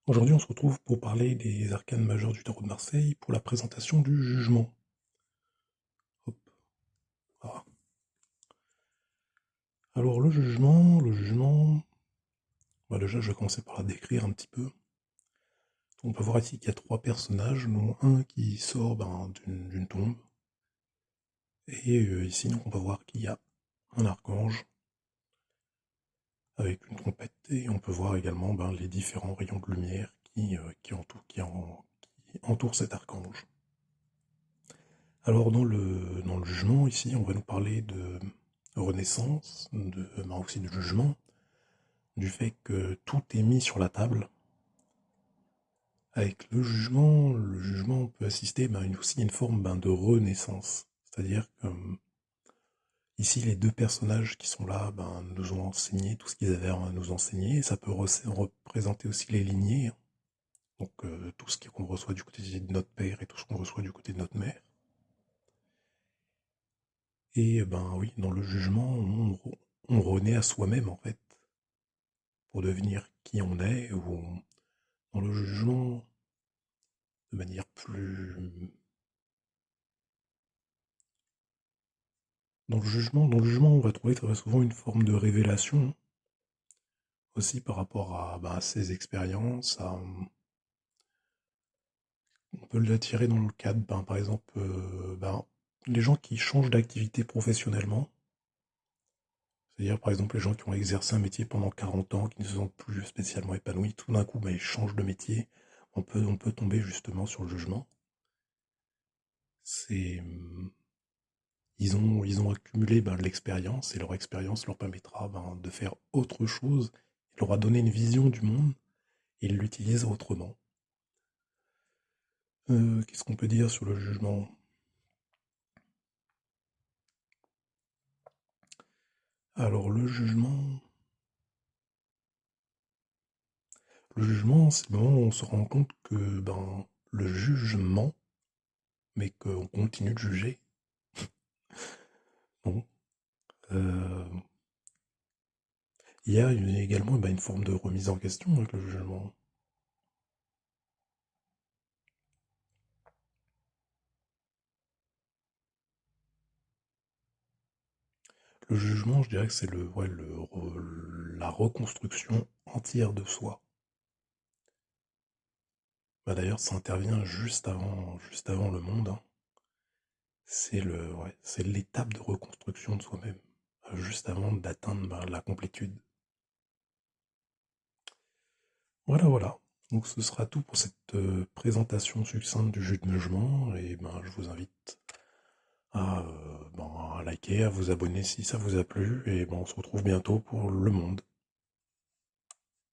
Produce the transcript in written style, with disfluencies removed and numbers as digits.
Aujourd'hui, on se retrouve pour parler des arcanes majeures du tarot de Marseille pour la présentation du jugement. Hop, voilà. Alors le jugement, déjà je vais commencer par la décrire un petit peu. On peut voir ici qu'il y a trois personnages, dont un qui sort d'une tombe. Et ici, donc, on peut voir qu'il y a un archange avec une trompette, et on peut voir également les différents rayons de lumière qui entourent cet archange. Alors dans le jugement, ici, on va nous parler de renaissance, aussi de jugement, du fait que tout est mis sur la table. Avec le jugement on peut assister aussi à une forme de renaissance. C'est-à-dire que ici, les deux personnages qui sont là nous ont enseigné tout ce qu'ils avaient à nous enseigner. Et ça peut représenter aussi les lignées, hein. Donc tout ce qu'on reçoit du côté de notre père et tout ce qu'on reçoit du côté de notre mère. Et oui, dans le jugement, on renaît à soi-même en fait, pour devenir qui on est, ou dans le jugement, de manière plus... Dans le jugement, on va trouver très souvent une forme de révélation, aussi par rapport à ses expériences. On peut l'attirer dans le cadre, par exemple, les gens qui changent d'activité professionnellement. C'est-à-dire, par exemple, les gens qui ont exercé un métier pendant 40 ans, qui ne se sentent plus spécialement épanouis, tout d'un coup, ils changent de métier. On peut tomber justement sur le jugement. C'est, ils ont accumulé de l'expérience, et leur expérience leur permettra de faire autre chose. Il leur a donné une vision du monde, et ils l'utilisent autrement. Qu'est-ce qu'on peut dire sur le jugement? Alors, le jugement, c'est le moment où on se rend compte que le jugement, mais qu'on continue de juger. Bon. Euh, il y a également une forme de remise en question avec le jugement. Le jugement, je dirais que c'est la reconstruction entière de soi. D'ailleurs, ça intervient juste avant le monde, hein. C'est l'étape de reconstruction de soi-même, juste avant d'atteindre la complétude. Voilà, voilà. Donc ce sera tout pour cette présentation succincte du jugement, et je vous invite à liker, à vous abonner si ça vous a plu, et on se retrouve bientôt pour le monde.